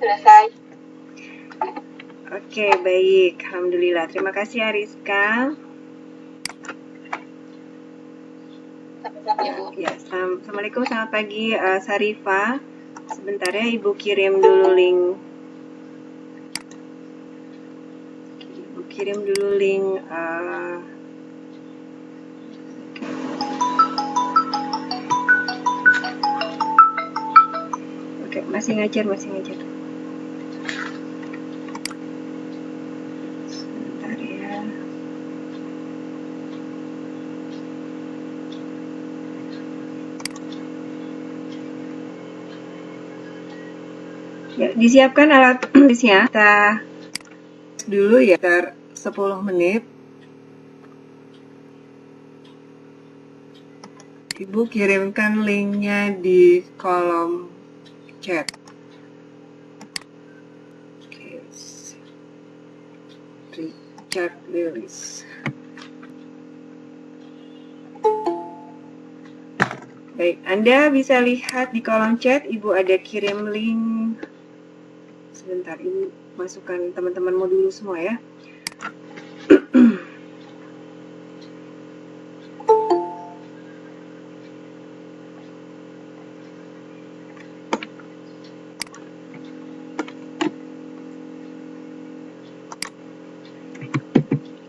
selesai. Oke, baik. Alhamdulillah. Terima kasih Ariska. Sama-sama Ibu. Ya, Assalamualaikum, selamat pagi Sarifah. Sebentar ya, Ibu kirim dulu link. Ibu kirim dulu link. Oke, masih ngajar. Sebentar ya. Ya, disiapkan alat tulisnya. Kita dulu ya, sekitar 10 menit. Ibu kirimkan linknya di kolom chat. Oke. Richard Lewis. Baik, Anda bisa lihat di kolom chat, Ibu ada kirim link. Sebentar, Ibu masukkan teman-temanmu dulu semua ya.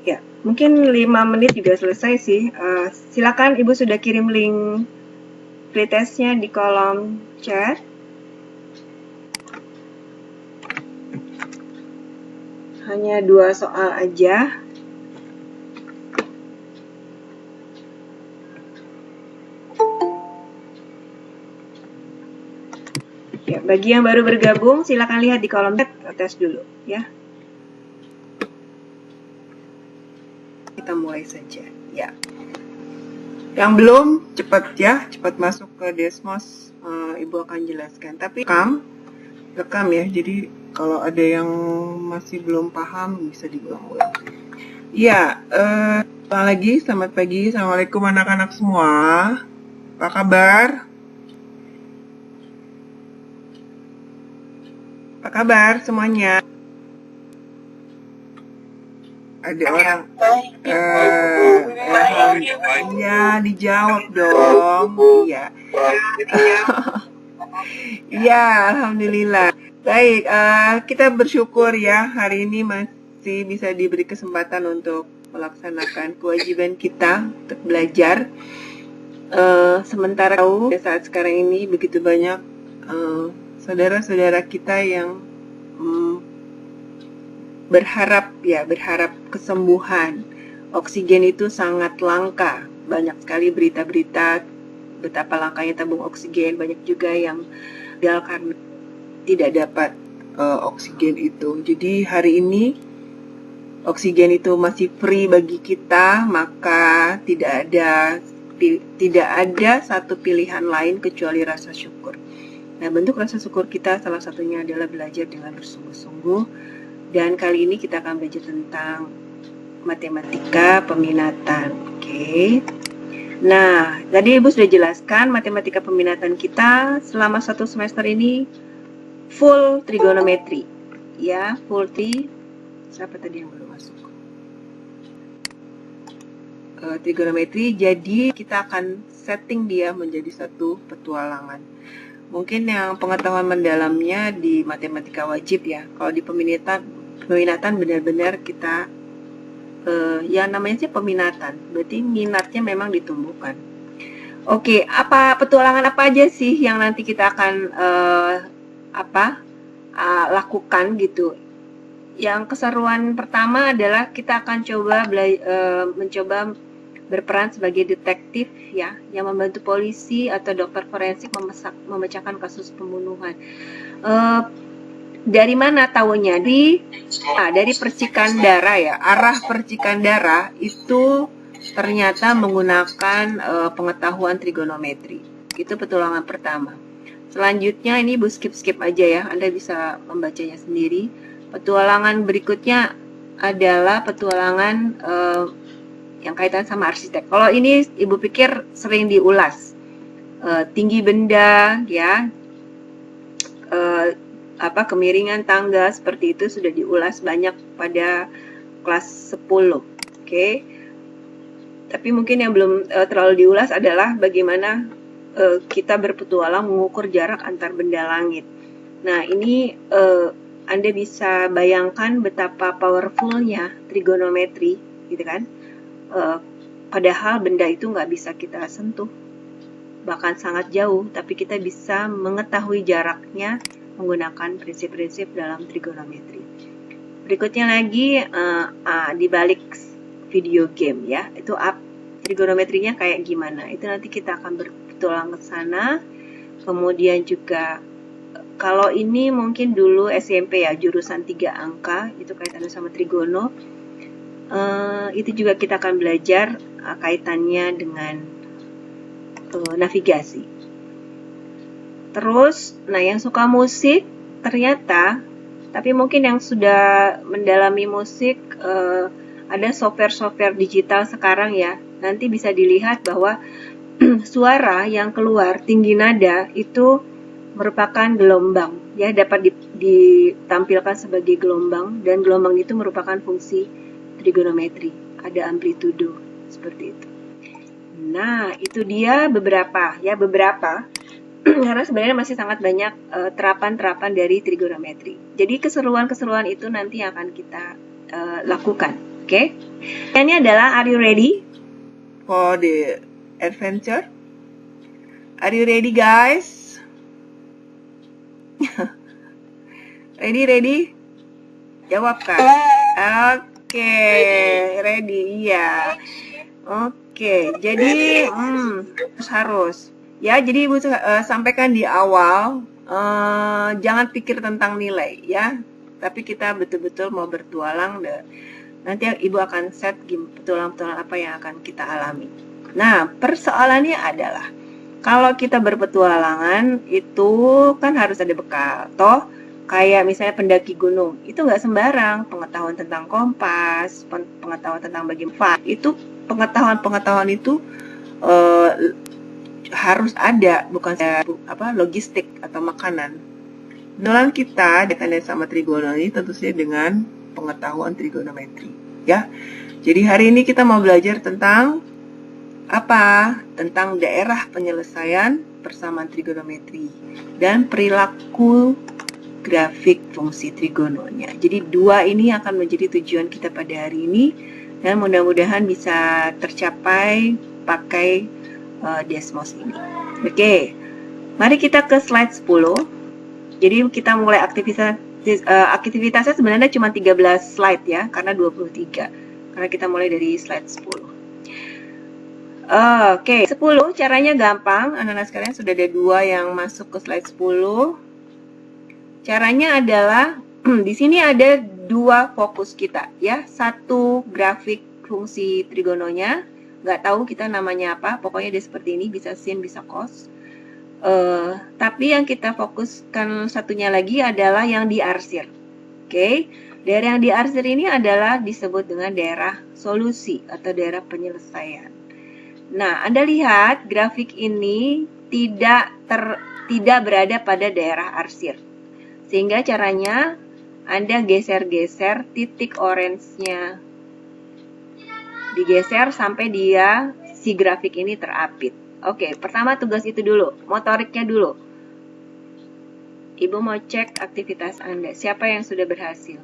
Ya, mungkin 5 menit juga selesai sih. Silakan Ibu sudah kirim link pretestnya di kolom chat. Hanya 2 soal aja. Ya, bagi yang baru bergabung, silakan lihat di kolom chat, tes dulu ya. Kita mulai saja. Ya. Yang belum, cepat masuk ke Desmos. Ibu akan jelaskan. Tapi rekam ya. Jadi kalau ada yang masih belum paham bisa diulang-ulang. Ya, selamat pagi. Assalamualaikum anak-anak semua. Apa kabar? Apa kabar semuanya? Ada orang iya, dijawab dong. Iya. Iya, alhamdulillah. Baik, kita bersyukur ya hari ini masih bisa diberi kesempatan untuk melaksanakan kewajiban kita untuk belajar. Sementara tahu saat sekarang ini begitu banyak saudara-saudara kita yang berharap kesembuhan. Oksigen itu sangat langka. Banyak sekali berita-berita betapa langkanya tabung oksigen. Banyak juga yang gagal karena tidak dapat oksigen itu. Jadi hari ini oksigen itu masih free bagi kita, maka tidak ada satu pilihan lain kecuali rasa syukur. Nah, bentuk rasa syukur kita salah satunya adalah belajar dengan bersungguh-sungguh. Dan kali ini kita akan belajar tentang matematika peminatan. Oke. Nah, tadi Ibu sudah jelaskan matematika peminatan kita selama 1 semester ini full trigonometri. Ya, full siapa tadi yang belum masuk? Trigonometri, jadi kita akan setting dia menjadi satu petualangan. Mungkin yang pengetahuan mendalamnya di matematika wajib ya. Kalau di peminatan benar-benar kita yang namanya sih peminatan. Berarti minatnya memang ditumbuhkan. Oke, petualangan apa aja sih yang nanti kita akan lakukan gitu. Yang keseruan pertama adalah kita akan mencoba berperan sebagai detektif ya, yang membantu polisi atau dokter forensik memecahkan kasus pembunuhan. Dari mana tahunya? Dari percikan darah ya. Arah percikan darah itu ternyata menggunakan pengetahuan trigonometri. Itu petualangan pertama. Selanjutnya ini Ibu skip aja ya. Anda bisa membacanya sendiri. Petualangan berikutnya adalah petualangan yang kaitan sama arsitek. Kalau ini Ibu pikir sering diulas. Tinggi benda ya. kemiringan tangga seperti itu sudah diulas banyak pada kelas 10. Oke. Tapi mungkin yang belum terlalu diulas adalah bagaimana kita berpetualang mengukur jarak antar benda langit. Nah, ini Anda bisa bayangkan betapa powerfulnya trigonometri, gitu kan? Padahal benda itu nggak bisa kita sentuh, bahkan sangat jauh, tapi kita bisa mengetahui jaraknya menggunakan prinsip-prinsip dalam trigonometri. Berikutnya lagi di balik video game ya, itu trigonometrinya kayak gimana? Itu nanti kita akan berpetualang ke sana. Kemudian juga kalau ini mungkin dulu SMP ya, jurusan 3 angka, itu kaitannya sama trigono. Itu juga kita akan belajar kaitannya dengan navigasi. Terus, nah yang suka musik ternyata, tapi mungkin yang sudah mendalami musik, ada software-software digital sekarang ya. Nanti bisa dilihat bahwa suara yang keluar tinggi nada itu merupakan gelombang, ya, dapat ditampilkan sebagai gelombang, dan gelombang itu merupakan fungsi trigonometri. Ada amplitudo seperti itu. Nah, itu dia beberapa karena sebenarnya masih sangat banyak terapan-terapan dari trigonometri. Jadi keseruan-keseruan itu nanti akan kita lakukan. Oke? Ini adalah, are you ready for the adventure? Are you ready, guys? Ready? Jawab kan? Oke, ready. Iya. Oke, jadi harus. Ya, jadi Ibu sampaikan di awal, jangan pikir tentang nilai ya, tapi kita betul-betul mau bertualang. Nanti Ibu akan set petualang-petualang apa yang akan kita alami. Nah, persoalannya adalah, kalau kita berpetualangan itu kan harus ada bekal. Toh, kayak misalnya pendaki gunung, itu nggak sembarang. Pengetahuan tentang kompas, pengetahuan tentang bagaimana, itu pengetahuan itu harus ada, bukan logistik atau makanan. Pengenalan kita dengan sama trigonometri tentu saja dengan pengetahuan trigonometri, ya. Jadi hari ini kita mau belajar tentang apa? Tentang daerah penyelesaian persamaan trigonometri dan perilaku grafik fungsi trigononya. Jadi dua ini akan menjadi tujuan kita pada hari ini, dan mudah-mudahan bisa tercapai pakai Desmos ini. Oke, mari kita ke slide 10. Jadi kita mulai aktivitasnya sebenarnya cuma 13 slide ya, karena 23. Karena kita mulai dari slide 10. Oke, 10 caranya gampang. Anak-anak sekalian sudah ada 2 yang masuk ke slide 10. Caranya adalah di sini ada 2 fokus kita ya. Satu grafik fungsi trigononya, nggak tahu kita namanya apa, pokoknya dia seperti ini, bisa sin, bisa cos. Tapi yang kita fokuskan satunya lagi adalah yang diarsir. Oke, daerah yang diarsir ini adalah disebut dengan daerah solusi atau daerah penyelesaian. Nah, Anda lihat grafik ini tidak berada pada daerah arsir. Sehingga caranya Anda geser-geser titik orange-nya, digeser sampai si grafik ini terapit. Oke, pertama tugas itu dulu, motoriknya dulu. Ibu mau cek aktivitas Anda. Siapa yang sudah berhasil?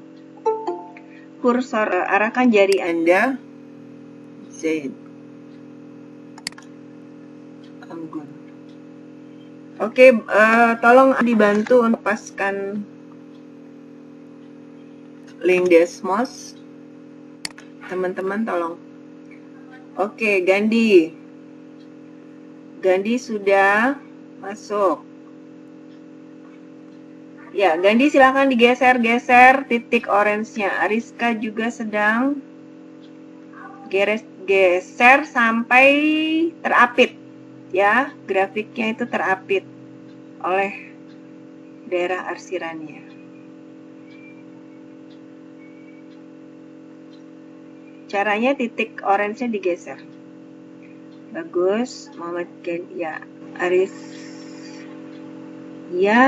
Kursor, arahkan jari Anda. Zaid. Anggun. Oke, tolong dibantu untuk paskan link Desmos. Teman-teman tolong. Oke, Gandhi sudah masuk. Ya, Gandhi silakan digeser-geser titik orange-nya. Ariska juga sedang geser sampai terapit. Ya, grafiknya itu terapit oleh daerah arsirannya. Caranya titik orange-nya digeser. Bagus, Muhammad ya, Aris. Ya.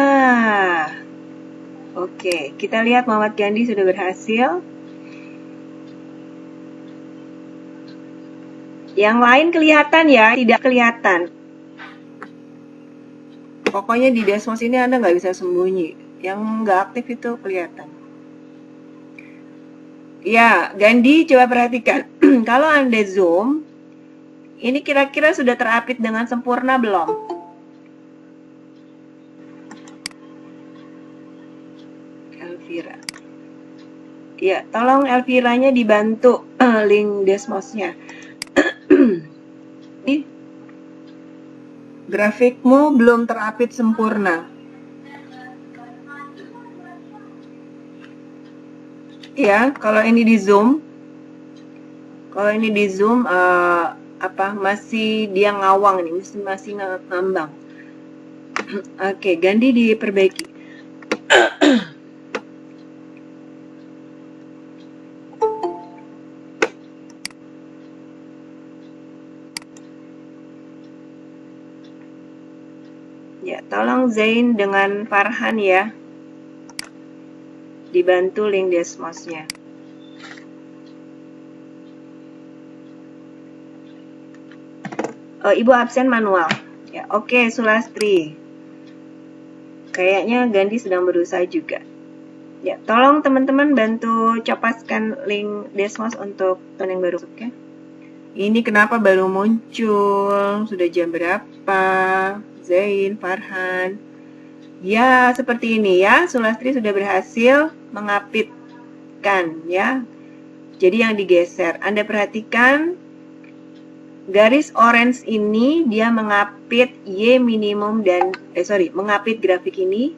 Oke, kita lihat Muhammad Gandhi sudah berhasil. Yang lain kelihatan ya, tidak kelihatan. Pokoknya di Desmos ini Anda nggak bisa sembunyi. Yang nggak aktif itu kelihatan. Ya, Gandhi coba perhatikan. Kalau Anda zoom, ini kira-kira sudah terapit dengan sempurna belum? Elvira. Ya, tolong Elviranya dibantu link Desmosnya. Grafikmu belum terapit sempurna. Ya, kalau ini di zoom, masih dia ngawang nih, masih ngambang. Oke, Gandhi diperbaiki. Ya, tolong Zain dengan Farhan ya. Dibantu link Desmosnya. Oh, Ibu absen manual. Ya, oke, Sulastri. Kayaknya Gandhi sedang berusaha juga. Ya, tolong teman-teman bantu copaskan link Desmos untuk teman yang baru, oke? Ini kenapa baru muncul? Sudah jam berapa? Zain, Farhan. Ya, seperti ini ya. Sulastri sudah berhasil mengapitkan ya. Jadi yang digeser. Anda perhatikan garis orange ini dia mengapit Y minimum dan mengapit grafik ini,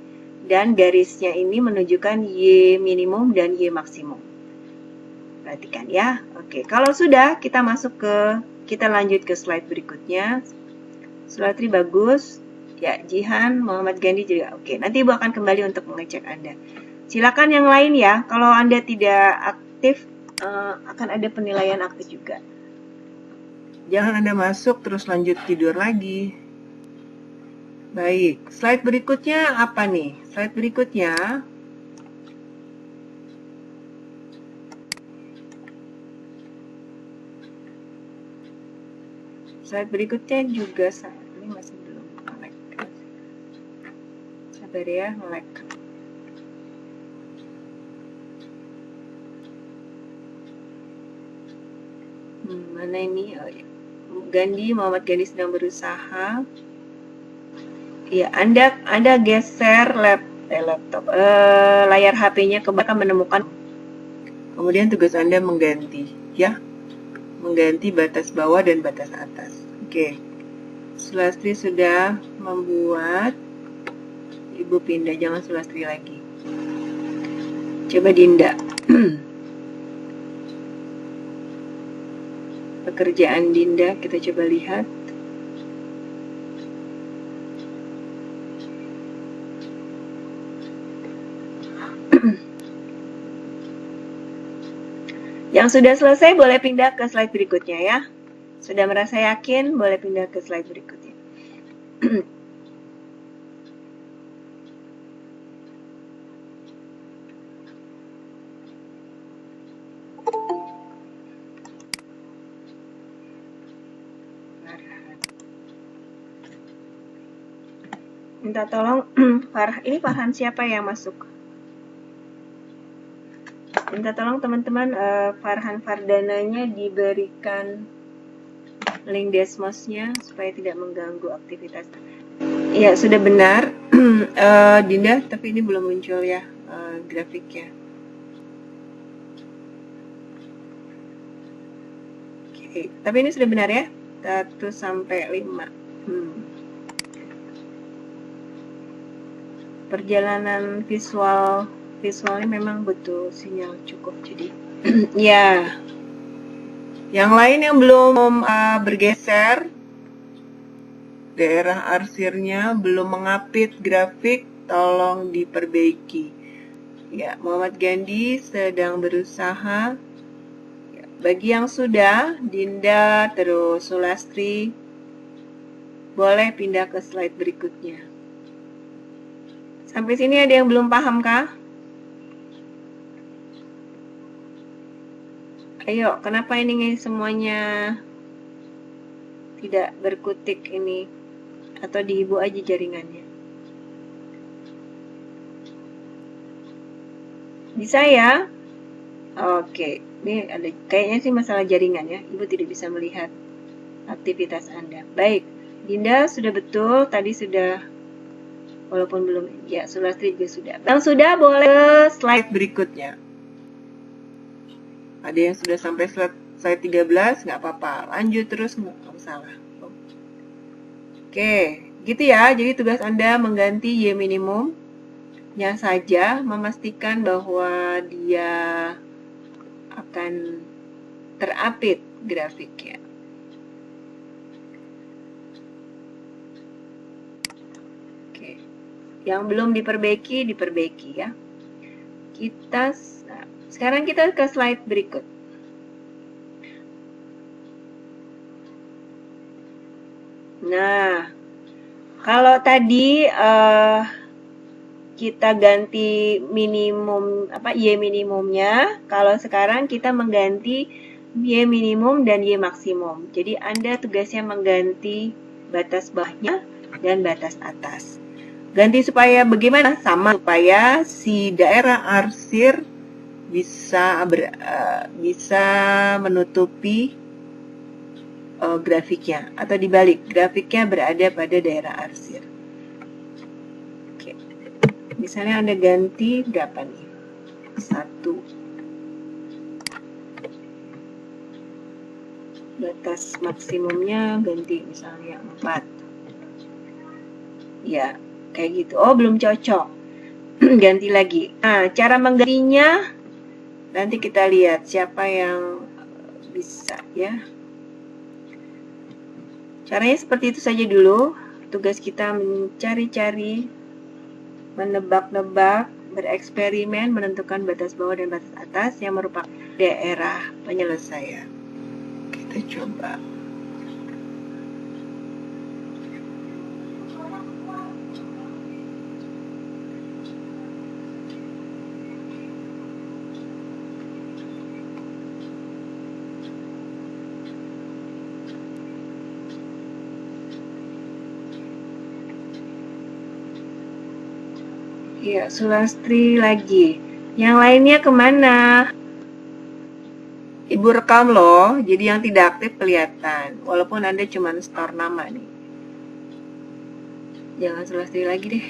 dan garisnya ini menunjukkan Y minimum dan Y maksimum. Perhatikan ya. Oke, kalau sudah kita lanjut ke slide berikutnya. Sulastri bagus. Ya, Jihan, Muhammad Gandhi juga oke. Nanti Ibu akan kembali untuk mengecek Anda. Silakan yang lain ya. Kalau Anda tidak aktif, akan ada penilaian aktif juga. Jangan Anda masuk terus lanjut tidur lagi. Baik, slide berikutnya apa nih? Slide berikutnya juga ini masih belum melek. Sabar ya, melek. Mana ini? Oh, ya. Muhammad Gandhi sedang berusaha. Ya, Anda geser laptop, layar HP-nya akan menemukan. Kemudian tugas Anda mengganti, ya, mengganti batas bawah dan batas atas. Oke, Sulastri sudah membuat. Ibu pindah, jangan Sulastri lagi. Coba Dinda. Pekerjaan Dinda kita coba lihat. Yang sudah selesai boleh pindah ke slide berikutnya ya. Sudah merasa yakin boleh pindah ke slide berikutnya. Minta tolong ini Farhan siapa yang masuk? Minta tolong teman-teman Farhan Fardananya diberikan link Desmosnya supaya tidak mengganggu aktivitas. Ya, sudah benar. Dinda, tapi ini belum muncul ya grafiknya. Oke, tapi ini sudah benar ya? 1 sampai 5. Perjalanan visualnya memang butuh sinyal cukup, jadi ya. Yang lain yang belum bergeser, daerah arsirnya belum mengapit grafik, tolong diperbaiki. Ya, Muhammad Gandhi sedang berusaha. Ya, bagi yang sudah, Dinda, terus Sulastri, boleh pindah ke slide berikutnya. Sampai sini ada yang belum paham kah? Ayo, kenapa ini semuanya tidak berkutik ini? Atau di ibu aja jaringannya? Bisa ya? Oke, ini ada kayaknya sih masalah jaringan ya. Ibu tidak bisa melihat aktivitas Anda. Baik, Dinda sudah betul, tadi sudah, walaupun belum, ya Sulastri juga sudah. Yang sudah boleh ke slide berikutnya. Ada yang sudah sampai slide 13, nggak apa-apa. Lanjut terus, nggak masalah. Oke, gitu ya. Jadi tugas Anda mengganti Y minimumnya saja, memastikan bahwa dia akan terupdate grafiknya. Oke, yang belum diperbaiki ya. Sekarang kita ke slide berikut. Nah, kalau tadi kita ganti minimum Y minimumnya, kalau sekarang kita mengganti Y minimum dan Y maksimum. Jadi Anda tugasnya mengganti batas bawahnya dan batas atas. Ganti supaya bagaimana? Sama, supaya si daerah arsir bisa menutupi grafiknya, atau dibalik, grafiknya berada pada daerah arsir. Oke. Misalnya Anda ganti berapa nih? 1. Batas maksimumnya ganti misalnya 4. Ya, kayak gitu. Oh, belum cocok. Ganti lagi. Nah, cara menggantinya nanti kita lihat siapa yang bisa ya. Caranya seperti itu saja dulu. Tugas kita mencari-cari, menebak-nebak, bereksperimen, menentukan batas bawah dan batas atas yang merupakan daerah penyelesaian. Kita coba. Ya, Sulastri lagi. Yang lainnya kemana? Ibu rekam loh, jadi yang tidak aktif kelihatan. Walaupun Anda cuma store nama nih. Jangan Sulastri lagi deh.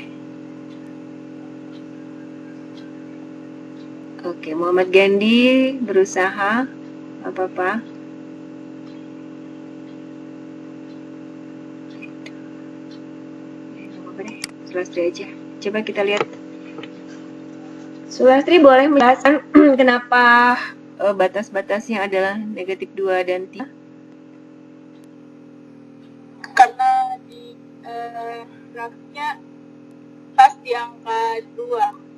Oke, Muhammad Gandhi berusaha. Apa-apa. Apa deh, Sulastri aja. Coba kita lihat. Sulastri boleh menjelaskan kenapa batas-batasnya adalah negatif 2 dan 3? Karena di grafiknya pas di angka 2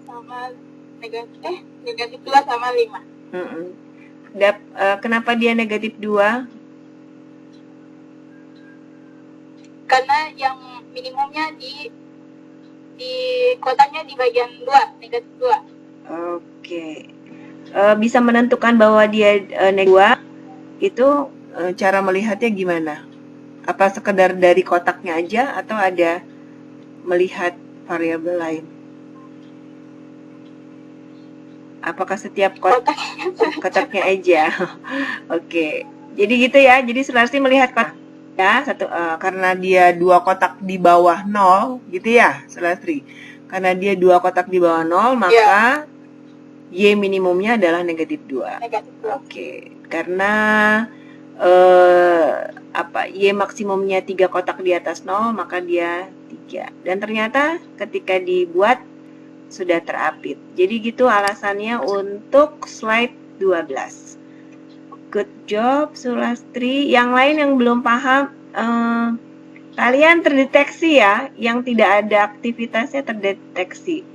sama negatif 2 sama 5. Kenapa dia negatif 2? Karena yang minimumnya di kotaknya di bagian 2, negatif 2. Oke. Bisa menentukan bahwa dia negatif 2, itu cara melihatnya gimana? Apa sekedar dari kotaknya aja atau ada melihat variabel lain? Apakah setiap kotaknya aja? Oke. Jadi gitu ya. Jadi Sulastri melihat kotak ya, karena dia 2 kotak di bawah 0 gitu ya, Sulastri. Karena dia 2 kotak di bawah 0, maka Y minimumnya adalah negatif 2. Oke. Karena Y maksimumnya 3 kotak di atas 0, maka dia 3. Dan ternyata ketika dibuat sudah terupdate. Jadi gitu alasannya untuk slide 12. Good job Sulastri. Yang lain yang belum paham, kalian terdeteksi ya, yang tidak ada aktivitasnya terdeteksi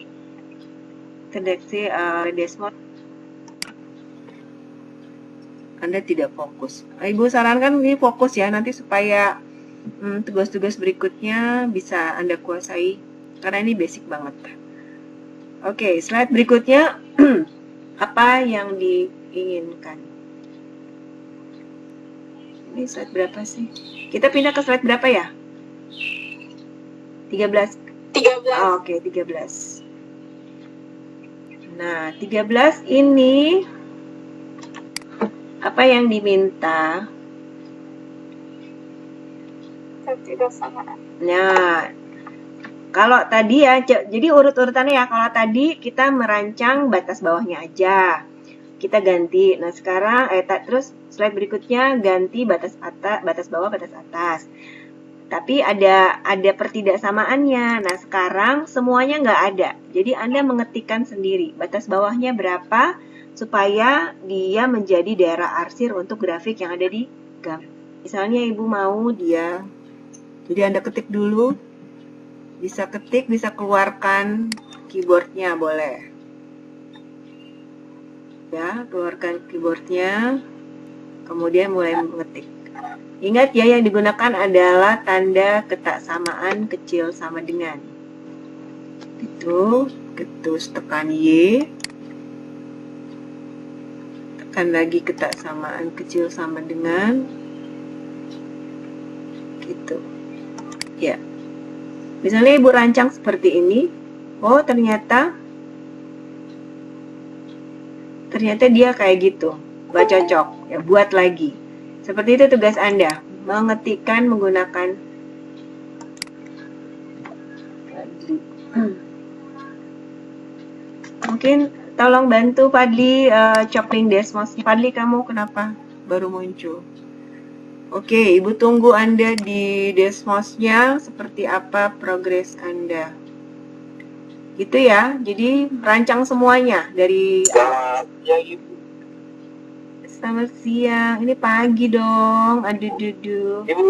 Desmond. Anda tidak fokus. Ibu sarankan ini fokus ya, nanti supaya tugas-tugas berikutnya bisa Anda kuasai, karena ini basic banget. Oke, slide berikutnya. Apa yang diinginkan? Ini slide berapa sih? Kita pindah ke slide berapa ya? 13. 13. Oke, 13. Nah, 13 ini apa yang diminta? Ketidaksamaan. Nah, kalau tadi ya, jadi urut-urutannya ya, kalau tadi kita merancang batas bawahnya aja. Kita ganti. Nah, sekarang terus slide berikutnya ganti batas atas, batas bawah, batas atas. Tapi ada pertidaksamaannya. Nah, sekarang semuanya nggak ada. Jadi Anda mengetikkan sendiri batas bawahnya berapa supaya dia menjadi daerah arsir untuk grafik yang ada di gambar. Misalnya Ibu mau dia. Jadi Anda ketik dulu. Bisa ketik, bisa keluarkan keyboardnya, boleh. Ya, keluarkan keyboardnya, kemudian mulai mengetik. Ingat ya, yang digunakan adalah tanda ketaksamaan kecil sama dengan. Itu, terus tekan Y, tekan lagi ketaksamaan kecil sama dengan, gitu. Ya, misalnya Ibu rancang seperti ini, oh ternyata dia kayak gitu, nggak cocok, ya buat lagi. Seperti itu tugas Anda, mengetikkan menggunakan mungkin tolong bantu Fadli coupling Desmos. Fadli, kamu kenapa baru muncul? Oke, Ibu tunggu Anda di Desmosnya, seperti apa progres Anda. Gitu ya, jadi rancang semuanya dari ya Ibu. Selamat siang, ini pagi dong. Aduh. Ibu,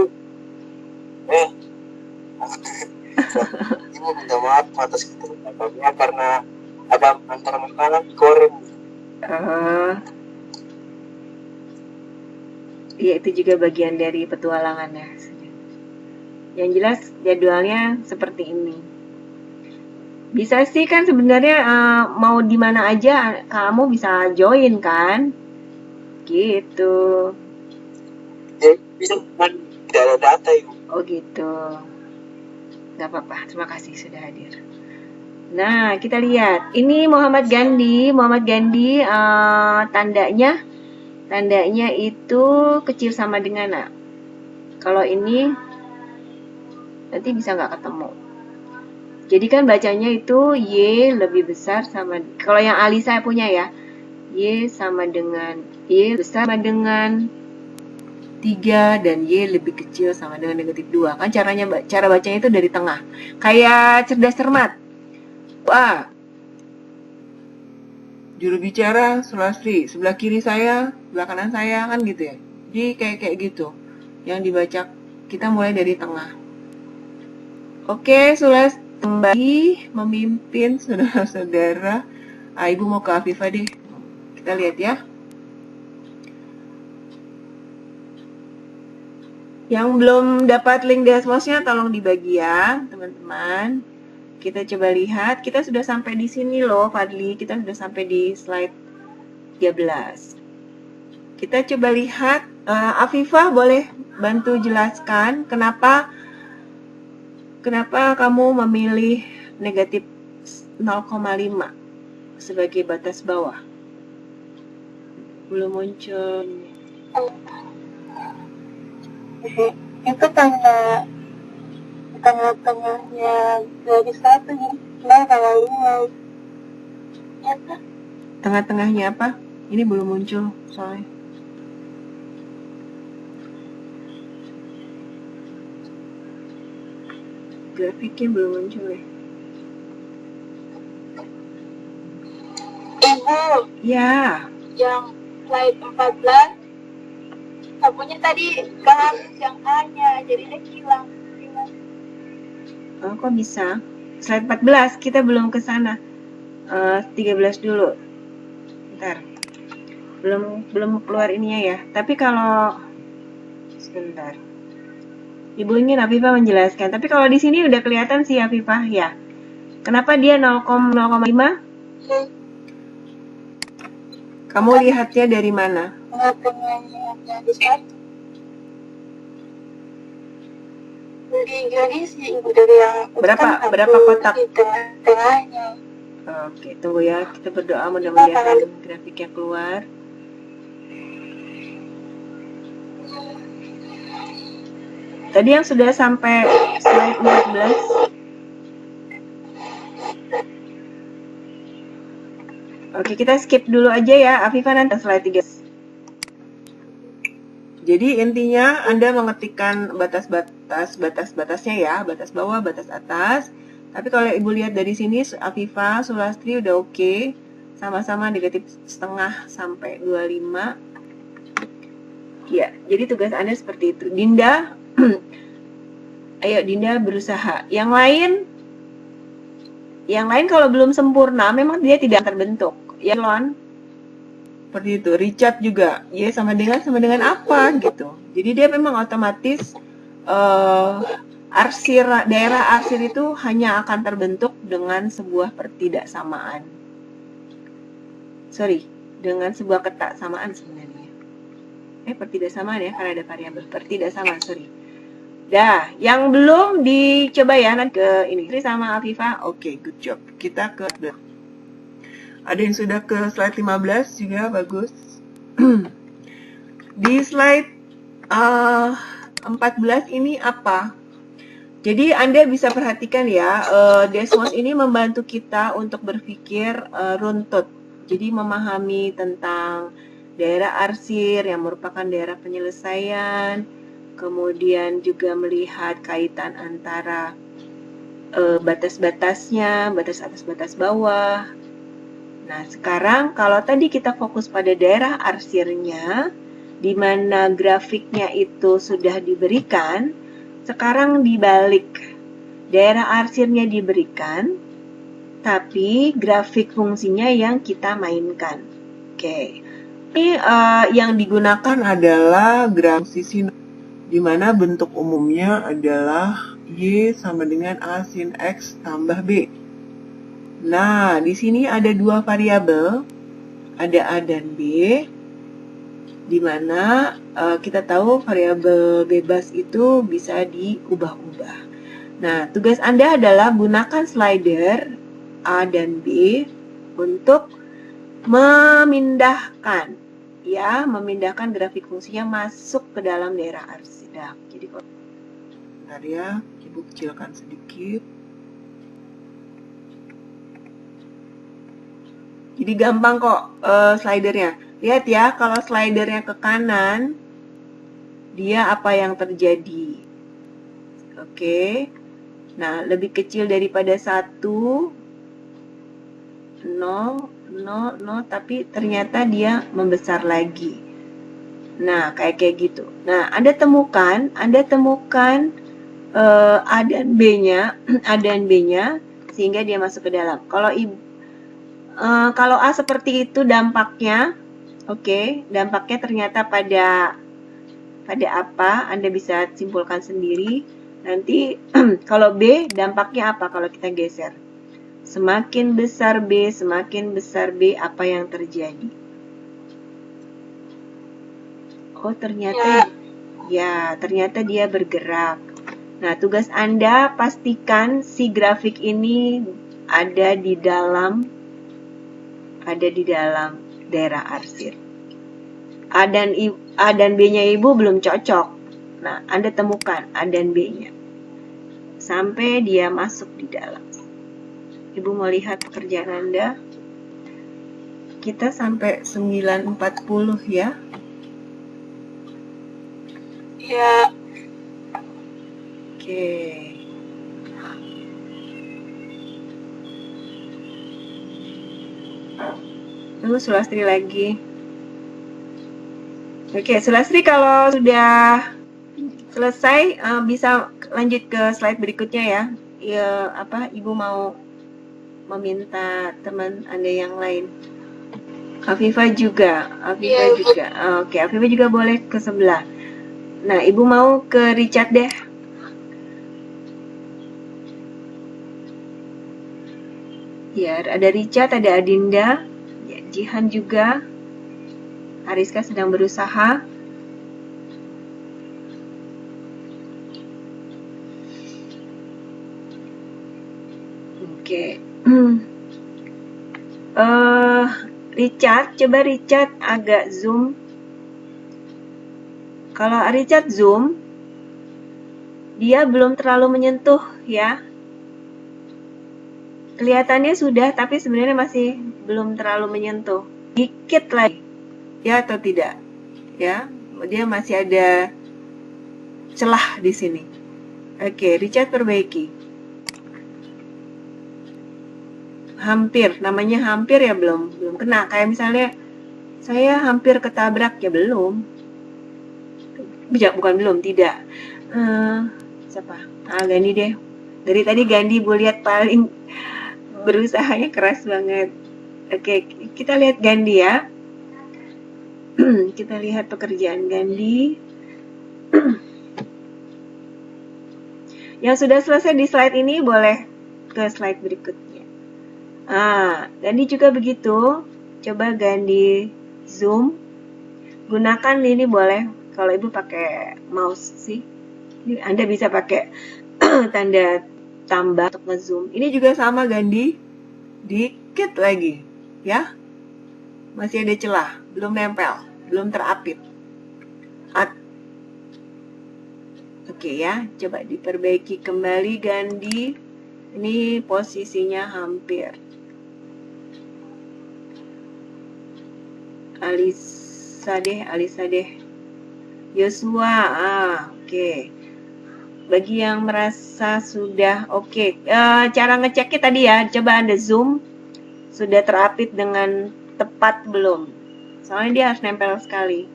Ibu minta maaf atas keterlambatan karena ada antara makanan goreng. Iya, itu juga bagian dari petualangannya. Yang jelas jadwalnya seperti ini. Bisa sih kan sebenarnya mau di mana aja kamu bisa join kan? Gitu. Ya, bisa tidak ada data Ibu. Oh gitu. Gak apa-apa, terima kasih sudah hadir. Nah, kita lihat. Ini Muhammad Gandhi. Tandanya itu kecil sama dengan A. Kalau ini nanti bisa nggak ketemu. Jadi kan bacanya itu Y lebih besar sama, kalau yang Alisa punya ya, Y besar sama dengan 3 dan Y lebih kecil sama dengan negatif 2. Kan cara bacanya itu dari tengah. Kayak cerdas cermat. Wah, juru bicara Sulastri, sebelah kiri saya, sebelah kanan saya, kan gitu ya. Jadi kayak gitu. Yang dibaca kita mulai dari tengah. Oke, Sulastri kembali memimpin saudara-saudara. Ibu mau ke Afifah deh. Kita lihat ya. Yang belum dapat link Desmosnya tolong dibagi ya, teman-teman. Kita coba lihat, kita sudah sampai di sini loh, Fadli. Kita sudah sampai di slide 13. Kita coba lihat, Afifah boleh bantu jelaskan kenapa kamu memilih negatif 0,5 sebagai batas bawah? Belum muncul. Itu tengah-tengahnya dari 1 jadi kalau luas. Ya kan? Tengah-tengahnya apa? Ini belum muncul soalnya. Grafiknya belum muncul ya. Ibu, Ya. yang slide 14 sapunya tadi kehabis yang A-nya, jadi dia hilang. Oh, kok bisa? Slide 14, kita belum ke sana. 13 dulu. Bentar. Belum keluar ininya ya. Tapi kalau sebentar. Ibu ingin Afifah menjelaskan. Tapi kalau di sini udah kelihatan sih Afifah ya. Kenapa dia 0,5? Kamu lihatnya dari mana? Tengah-tengahnya dari 1. digradasi Ibu dari yang Berapa kotak? di tengahnya. Oke, tunggu ya. Kita berdoa mudah-mudahan grafiknya keluar. Tadi yang sudah sampai slide 14. Oke, kita skip dulu aja ya. Afifah nanti slide 3. Jadi intinya Anda mengetikkan batasnya ya, batas bawah, batas atas. Tapi kalau Ibu lihat dari sini, Afifah, Sulastri udah oke. Sama-sama negatif setengah sampai 25. Ya, jadi tugas Anda seperti itu. Dinda, ayo Dinda berusaha. Yang lain kalau belum sempurna, memang dia tidak terbentuk. Ya, Lon? Seperti itu. Richard juga, ya sama dengan apa gitu. Jadi dia memang otomatis daerah arsir itu hanya akan terbentuk dengan sebuah pertidaksamaan. Dengan sebuah ketaksamaan sebenarnya. Pertidaksamaan ya, karena ada variabel pertidaksamaan, Dah, yang belum dicoba ya nanti ke ini sama Afifah. Oke, good job. Kita ke ada yang sudah ke slide 15 juga, bagus. Di slide 14 ini apa? Jadi Anda bisa perhatikan ya, Desmos ini membantu kita untuk berpikir runtut. Jadi memahami tentang daerah arsir yang merupakan daerah penyelesaian, kemudian juga melihat kaitan antara batas-batasnya, batas atas, batas bawah. Nah, sekarang kalau tadi kita fokus pada daerah arsirnya, di mana grafiknya itu sudah diberikan, sekarang dibalik. Daerah arsirnya diberikan, tapi grafik fungsinya yang kita mainkan. Oke. Ini yang digunakan adalah grafik sisi, di mana bentuk umumnya adalah Y sama dengan A sin X tambah B. Nah, di sini ada dua variabel, ada A dan B, di mana kita tahu variabel bebas itu bisa diubah-ubah. Nah, tugas Anda adalah gunakan slider A dan B untuk memindahkan grafik fungsinya masuk ke dalam daerah arsir. Jadi bentar ya, Ibu kecilkan sedikit. Jadi gampang kok slidernya. Lihat ya, kalau slidernya ke kanan, dia apa yang terjadi? Oke. Nah, lebih kecil daripada 1, 0, tapi ternyata dia membesar lagi. Nah, kayak gitu. Nah, Anda temukan A dan B-nya, sehingga dia masuk ke dalam. Kalau A seperti itu dampaknya, dampaknya ternyata pada apa? Anda bisa simpulkan sendiri. Nanti kalau B, dampaknya apa kalau kita geser? Semakin besar B, apa yang terjadi? Oh, ternyata dia bergerak. Nah, tugas Anda pastikan si grafik ini ada di dalam daerah arsir. A dan B-nya Ibu belum cocok. Nah, Anda temukan A dan B-nya. Sampai dia masuk di dalam. Ibu mau lihat pekerjaan Anda. Kita sampai 9.40 ya. Ya. Oke. Tunggu Sulastri lagi. Oke, Sulastri kalau sudah selesai bisa lanjut ke slide berikutnya ya. Ibu mau meminta teman Anda yang lain. Afifah juga. Oke, Afifah juga boleh ke sebelah. Nah, Ibu mau ke Richard deh. Ya, ada Richard, ada Adinda, ya, Jihan juga. Ariska sedang berusaha. Oke. Richard, coba Richard agak zoom. Kalau Richard zoom, dia belum terlalu menyentuh ya. Kelihatannya sudah, tapi sebenarnya masih belum terlalu menyentuh. Dikit lagi, ya atau tidak? Ya, dia masih ada celah di sini. Oke, Richard perbaiki. Hampir, namanya hampir ya belum kena. Kayak misalnya saya hampir ketabrak ya belum. Bukan belum, tidak. Siapa? Gandhi deh. Dari tadi Gandhi gue lihat paling berusahanya keras banget. Oke, kita lihat Gandhi ya. Kita lihat pekerjaan Gandhi. Yang sudah selesai di slide ini boleh ke slide berikutnya. Gandhi juga begitu. Coba Gandhi zoom. Gunakan ini boleh. Kalau ibu pakai mouse sih, Anda bisa pakai tanda tambah untuk ngezoom. Ini juga sama Gandhi. Dikit lagi, ya. Masih ada celah, belum nempel, belum terapit. Oke ya, coba diperbaiki kembali Gandhi. Ini posisinya hampir. Alisa deh. Yosua, oke. Bagi yang merasa sudah oke. Cara ngeceknya tadi ya, coba Anda zoom. Sudah terapit dengan tepat belum? Soalnya dia harus nempel sekali.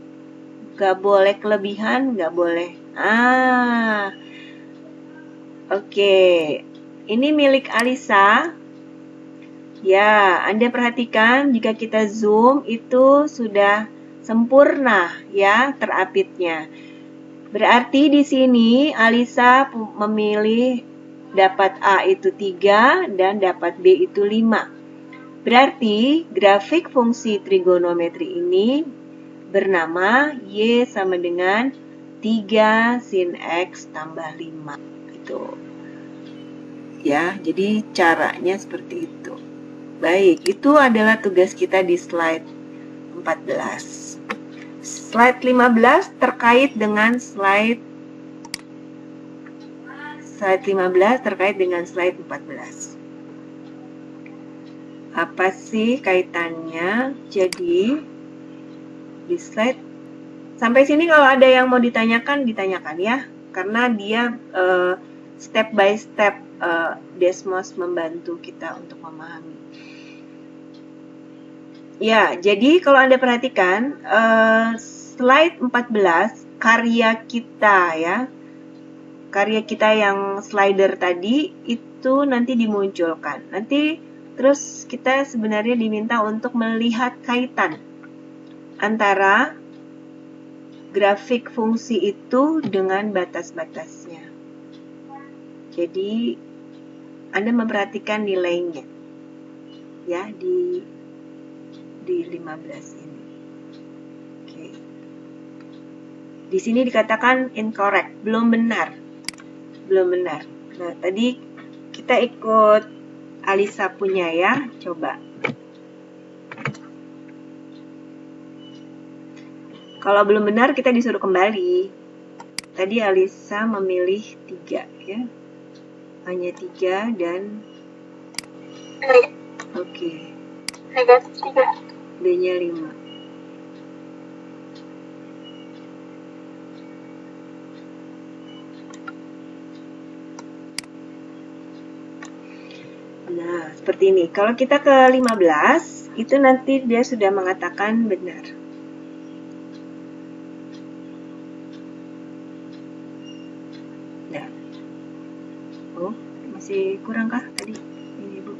Gak boleh kelebihan, gak boleh. Oke. Ini milik Alisa. Ya, Anda perhatikan jika kita zoom itu sudah sempurna ya terapitnya. Berarti di sini Alisa memilih dapat A itu 3 dan dapat B itu 5. Berarti grafik fungsi trigonometri ini bernama Y sama dengan 3 sin X tambah 5. Itu. Ya, jadi caranya seperti itu. Baik, itu adalah tugas kita di slide 14. Slide 15 terkait dengan slide 15 terkait dengan slide 14. Apa sih kaitannya? Jadi di slide sampai sini kalau ada yang mau ditanyakan ya, karena dia step by step Desmos membantu kita untuk memahami. Ya, jadi kalau Anda perhatikan slide 14 karya kita ya. Karya kita yang slider tadi itu nanti dimunculkan. Nanti terus kita sebenarnya diminta untuk melihat kaitan antara grafik fungsi itu dengan batas-batasnya. Jadi Anda memperhatikan nilainya ya di 15 ini. Oke. Di sini dikatakan incorrect, belum benar. Nah, tadi kita ikut Alisa punya ya, coba. Kalau belum benar kita disuruh kembali. Tadi Alisa memilih 3 ya. Hanya 3 dan oke. Negatif 3. B-nya 5. Nah, seperti ini. Kalau kita ke 15, itu nanti dia sudah mengatakan benar. Nah. Oh, masih kurang kah tadi? Ini, Bu.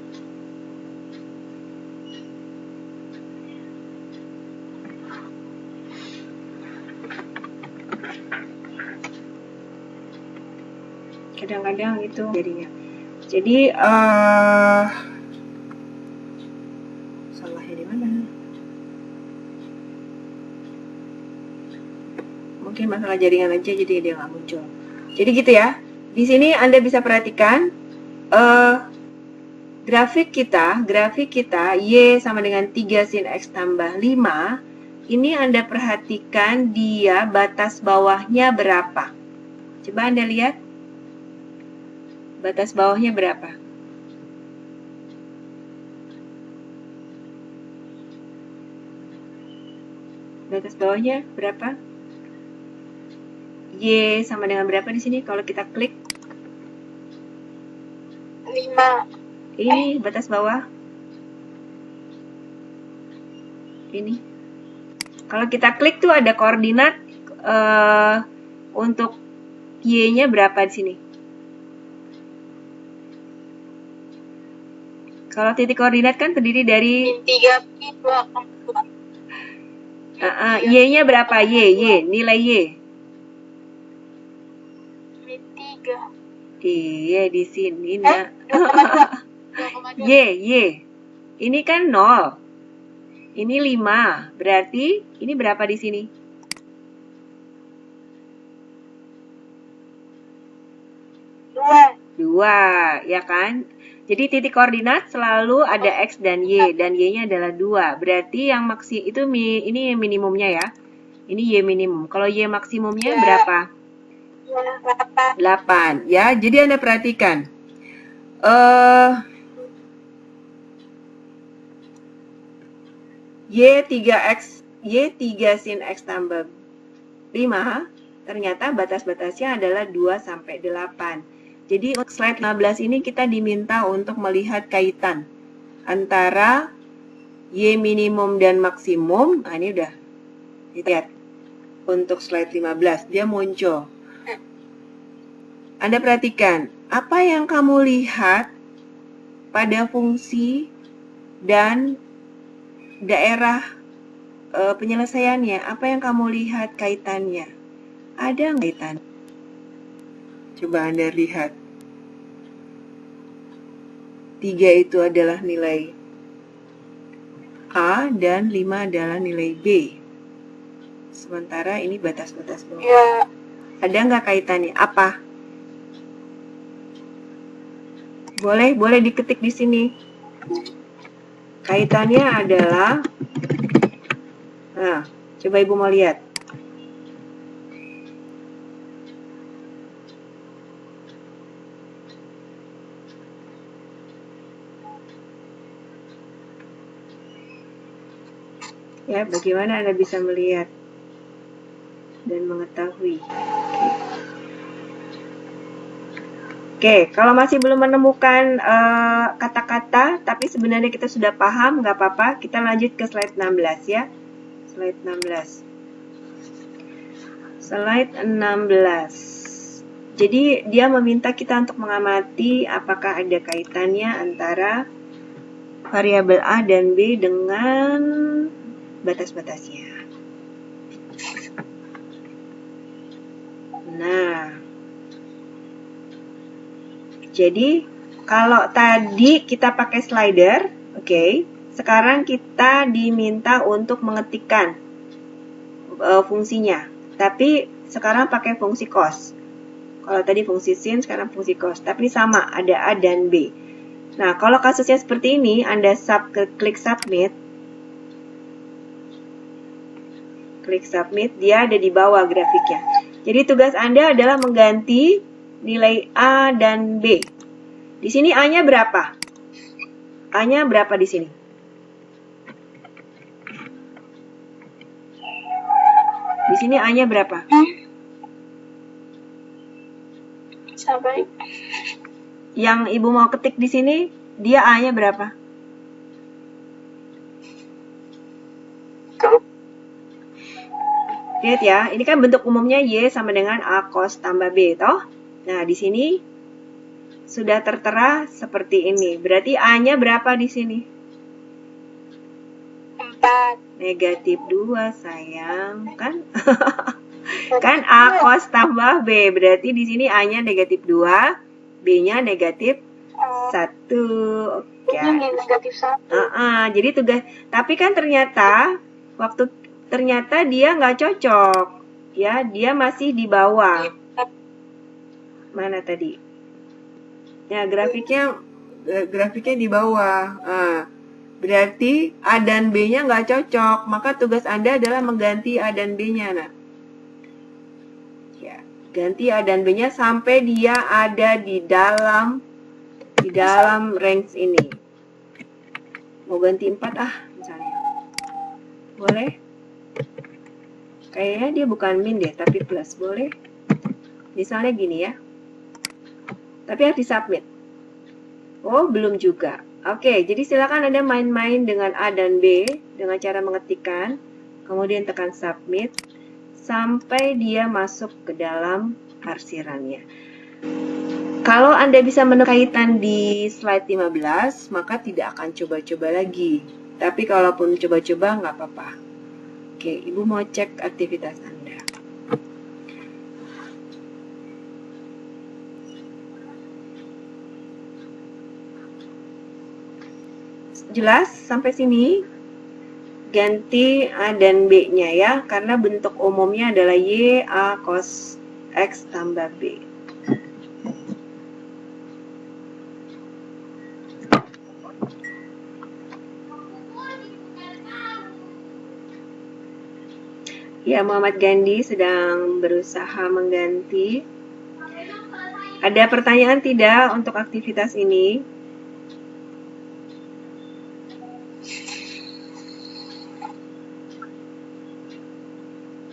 Kadang-kadang itu jadinya. Jadi salahnya di mana? Mungkin masalah jaringan aja jadi dia nggak muncul. Jadi gitu ya. Di sini Anda bisa perhatikan grafik kita Y sama dengan 3 sin X tambah 5. Ini Anda perhatikan dia batas bawahnya berapa. Coba Anda lihat. Batas bawahnya berapa? Batas bawahnya berapa? Y sama dengan berapa di sini kalau kita klik? 5. Ini batas bawah. Ini. Kalau kita klik tuh ada koordinat untuk Y-nya berapa di sini? Kalau titik koordinat kan terdiri dari 3 pi 2. Y-nya berapa? Nilai Y. Min 3. Iya, di sini nak. 2,2. Y. Ini kan 0. Ini 5. Berarti ini berapa di sini? 2, ya kan? Jadi titik koordinat selalu ada X dan Y, dan Y-nya adalah 2. Berarti yang ini minimumnya ya. Ini Y minimum. Kalau Y maksimumnya berapa? 8. Ya, jadi Anda perhatikan. Y3 sin X tambah 5, ternyata batas-batasnya adalah 2 sampai 8. Jadi untuk slide 15 ini kita diminta untuk melihat kaitan antara Y minimum dan maksimum. Nah, ini udah lihat. Untuk slide 15 dia muncul. Anda perhatikan, apa yang kamu lihat pada fungsi dan daerah penyelesaiannya? Apa yang kamu lihat kaitannya? Ada nggak kaitan? Coba Anda lihat. 3 itu adalah nilai A dan 5 adalah nilai B. Sementara ini batas-batas bawah. Ya. Ada nggak kaitannya? Apa? Boleh diketik di sini. Kaitannya adalah, nah, coba Ibu mau lihat. Ya, bagaimana Anda bisa melihat dan mengetahui? Oke, kalau masih belum menemukan kata-kata, tapi sebenarnya kita sudah paham, nggak apa-apa. Kita lanjut ke slide 16 ya. Slide 16. Slide 16. Jadi dia meminta kita untuk mengamati apakah ada kaitannya antara variabel A dan B dengan batas-batasnya. Nah, jadi kalau tadi kita pakai slider, oke, sekarang kita diminta untuk mengetikkan fungsinya. Tapi sekarang pakai fungsi cos. Kalau tadi fungsi sin, sekarang fungsi cos. Tapi sama, ada A dan B. Nah, kalau kasusnya seperti ini, Anda klik submit. Klik submit, dia ada di bawah grafiknya. Jadi tugas Anda adalah mengganti nilai A dan B. Di sini A-nya berapa? A-nya berapa di sini? Di sini A-nya berapa? Sampai. Yang Ibu mau ketik di sini, dia A-nya berapa? Lihat ya, ini kan bentuk umumnya Y sama dengan A cos tambah B, toh? Nah, di sini sudah tertera seperti ini. Berarti A-nya berapa di sini? 4. Negatif 2, sayang. Kan? Kan A cos tambah B. Berarti di sini A-nya negatif 2, B-nya negatif 1. Oke. Ini negatif 1. Jadi tugas, tapi kan ternyata dia nggak cocok. Ya, dia masih di bawah. Mana tadi? Ya, grafiknya grafiknya di bawah. Berarti A dan B-nya nggak cocok, maka tugas Anda adalah mengganti A dan B-nya. Nah, ya, ganti A dan B-nya sampai dia ada di dalam range ini. Mau ganti 4 misalnya. Boleh? Kayaknya dia bukan min deh, tapi plus. Boleh? Misalnya gini ya. Tapi harus di-submit. Oh, belum juga. Oke, jadi silakan Anda main-main dengan A dan B dengan cara mengetikkan, kemudian tekan submit sampai dia masuk ke dalam arsirannya. Kalau Anda bisa menemukan kaitan di slide 15, maka tidak akan coba-coba lagi. Tapi kalaupun coba-coba nggak apa-apa. Oke, Ibu mau cek aktivitas Anda. Jelas sampai sini? Ganti A dan B-nya ya, karena bentuk umumnya adalah Y, A, cos X tambah B. Ya, Muhammad Gandhi sedang berusaha mengganti. Ada pertanyaan tidak untuk aktivitas ini?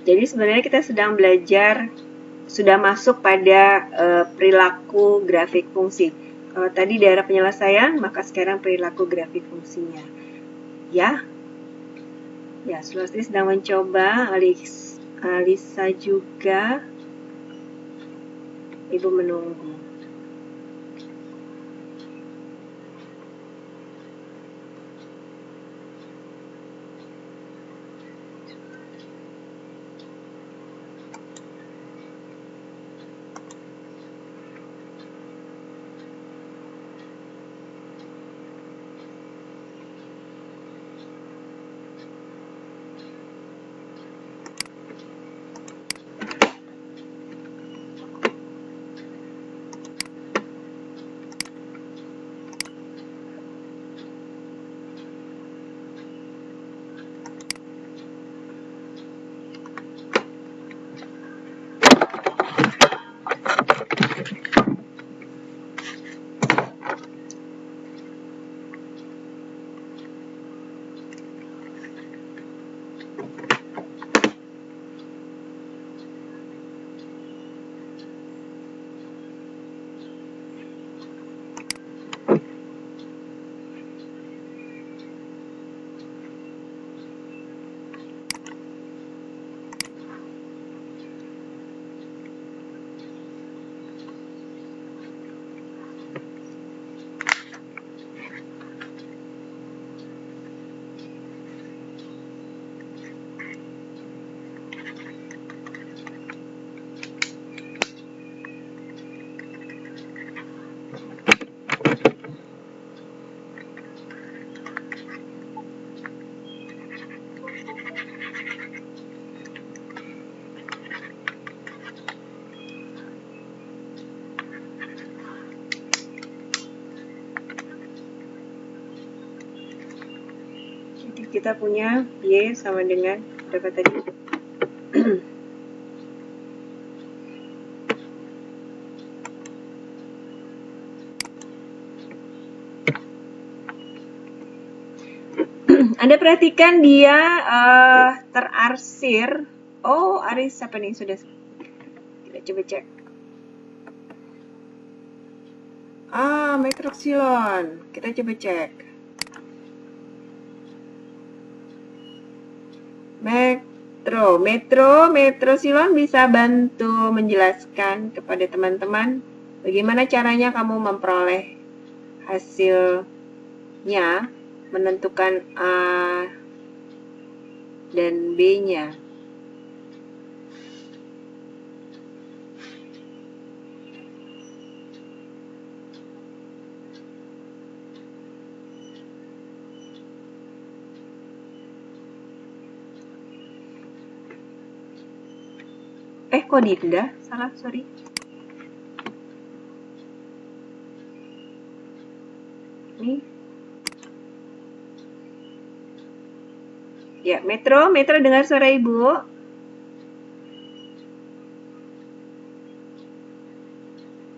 Jadi sebenarnya kita sedang belajar, sudah masuk pada perilaku grafik fungsi. Kalau tadi daerah penyelesaian, maka sekarang perilaku grafik fungsinya. Ya, Sulastri sedang mencoba, Alisa juga. Ibu menunggu. Kita punya Y sama dengan berapa tadi? Anda perhatikan dia terarsir. Oh, Aris apa nih? Sudah. Kita coba cek. Metroxylon. Kita coba cek. Metroxylon bisa bantu menjelaskan kepada teman-teman bagaimana caranya kamu memperoleh hasilnya, menentukan A dan B-nya. Kok Dinda? Salah, sorry. Nih. Ya, Metro dengar suara Ibu?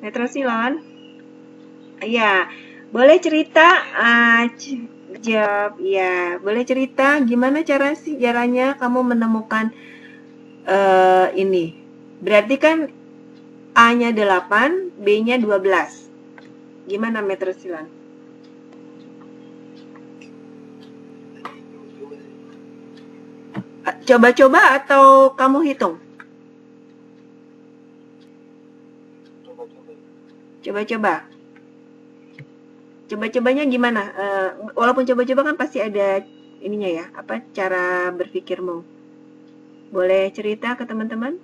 Metro Silon? Ya, boleh cerita, jawab, ya, boleh cerita gimana caranya kamu menemukan ini. Berarti kan A-nya 8, B-nya 12. Gimana Metro Silon? Coba-coba atau kamu hitung? Coba-coba. Coba-cobanya gimana? Walaupun coba-coba kan pasti ada ininya ya, apa cara berpikirmu. Boleh cerita ke teman-teman?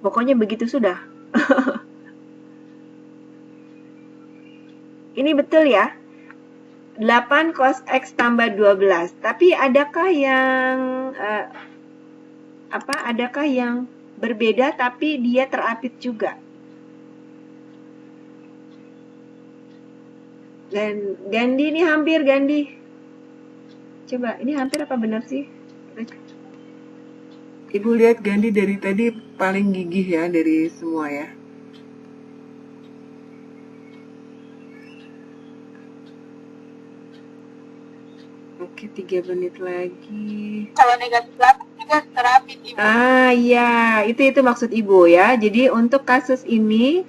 Pokoknya begitu sudah. Ini betul ya? 8 cos X tambah 12. Tapi adakah yang adakah yang berbeda tapi dia terapit juga? Dan Gandhi ini hampir Gandhi. Coba, ini hampir apa benar sih? Ibu lihat Gandhi dari tadi paling gigih ya dari semua ya. Oke, 3 menit lagi. Kalau negatif 8 juga terapit Ibu. Iya, itu maksud Ibu ya. Jadi untuk kasus ini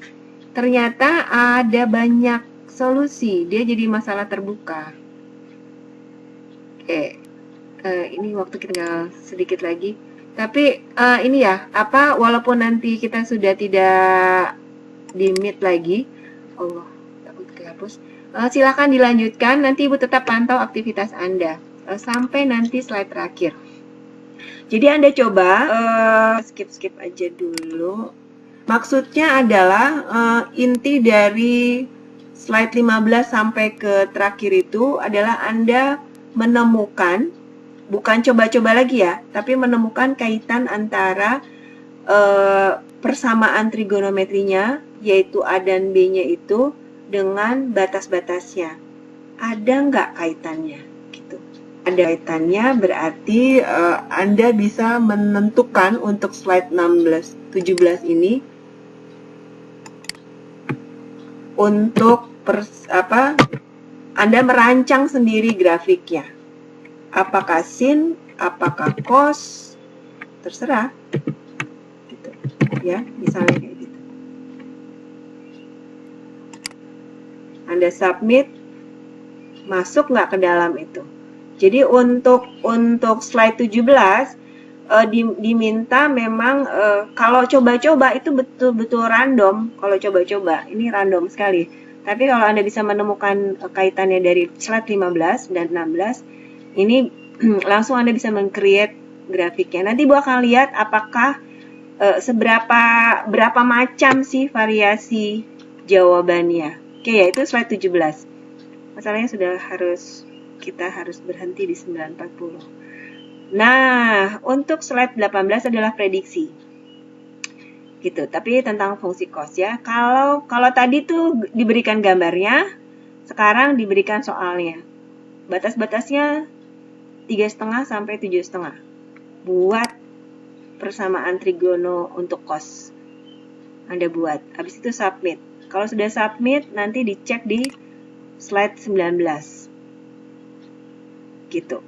ternyata ada banyak solusi. Dia jadi masalah terbuka. Oke, ini waktu kita tinggal sedikit lagi. Tapi ini ya, walaupun nanti kita sudah tidak di meet lagi, Allah takut kehapus. Silakan dilanjutkan. Nanti Ibu tetap pantau aktivitas Anda sampai nanti slide terakhir. Jadi Anda coba skip aja dulu. Maksudnya adalah inti dari slide 15 sampai ke terakhir itu adalah Anda menemukan, bukan coba-coba lagi ya, tapi menemukan kaitan antara persamaan trigonometrinya, yaitu A dan B-nya itu, dengan batas-batasnya. Ada nggak kaitannya? Gitu. Ada kaitannya, berarti Anda bisa menentukan untuk slide 17 ini untuk Anda merancang sendiri grafiknya. Apakah sin, apakah cos, terserah. Gitu. Ya, misalnya kayak gitu. Anda submit, masuk nggak ke dalam itu. Jadi untuk slide 17 diminta memang kalau coba-coba itu betul-betul random. Kalau coba-coba ini random sekali. Tapi kalau Anda bisa menemukan kaitannya dari slide 15 dan 16, ini langsung Anda bisa meng-create grafiknya. Nanti Ibu akan lihat apakah berapa macam sih variasi jawabannya. Oke, ya itu slide 17. Masalahnya kita harus berhenti di 9.40. Nah, untuk slide 18 adalah prediksi. Gitu, tapi tentang fungsi cos ya. Kalau tadi tuh diberikan gambarnya, sekarang diberikan soalnya. Batas-batasnya 3,5 sampai 7,5. Buat persamaan trigono untuk cos. Anda buat. Habis itu submit. Kalau sudah submit, nanti dicek di slide 19. Gitu.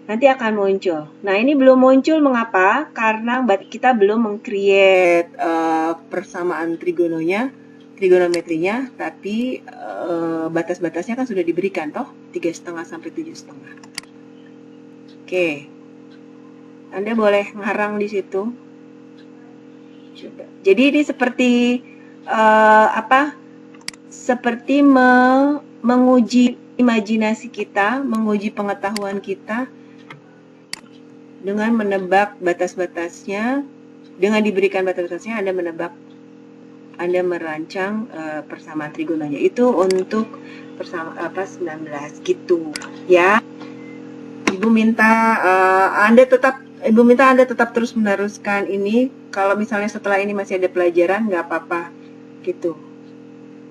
Nanti akan muncul. Nah, ini belum muncul mengapa? Karena kita belum meng-create persamaan trigonometrinya, tapi batas-batasnya kan sudah diberikan toh, 3,5 sampai 7,5. Oke. Anda boleh ngarang di situ. Coba. Jadi ini seperti seperti menguji imajinasi kita, menguji pengetahuan kita dengan menebak batas-batasnya. Dengan diberikan batas-batasnya, Anda merancang persamaan trigononya. Itu untuk 19 gitu ya. Ibu minta Anda tetap Ibu minta Anda tetap terus meneruskan ini. Kalau misalnya setelah ini masih ada pelajaran, nggak apa-apa gitu.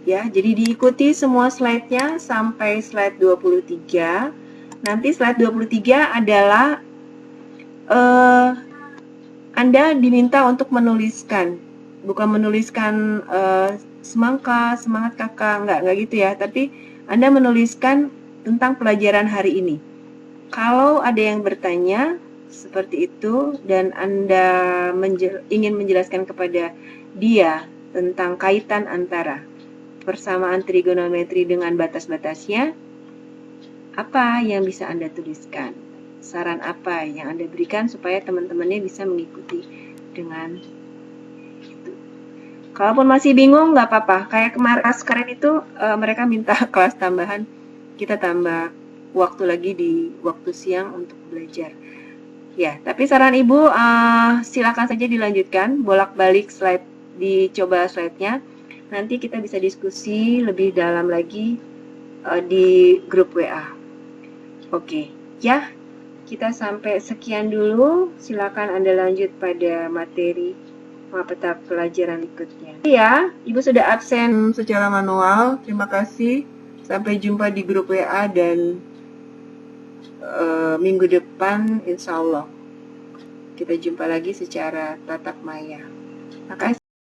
Ya, jadi diikuti semua slide-nya sampai slide 23. Nanti slide 23 adalah Anda diminta untuk menuliskan. Bukan menuliskan semangat kakak, nggak gitu ya. Tapi Anda menuliskan tentang pelajaran hari ini. Kalau ada yang bertanya seperti itu dan Anda ingin menjelaskan kepada dia tentang kaitan antara persamaan trigonometri dengan batas-batasnya, apa yang bisa Anda tuliskan? Saran apa yang Anda berikan supaya teman-temannya bisa mengikuti dengan itu. Kalaupun masih bingung, nggak apa-apa. Kayak kemarin itu mereka minta kelas tambahan, kita tambah waktu lagi di waktu siang untuk belajar. Ya, tapi saran Ibu silakan saja dilanjutkan, bolak-balik slide, dicoba slide-nya. Nanti kita bisa diskusi lebih dalam lagi di grup WA. Oke, ya, kita sampai sekian dulu. Silakan Anda lanjut pada materi mata pelajaran berikutnya. Ya, Ibu sudah absen Secara manual, terima kasih. Sampai jumpa di grup WA dan minggu depan insya Allah kita jumpa lagi secara tatap maya. Makasih.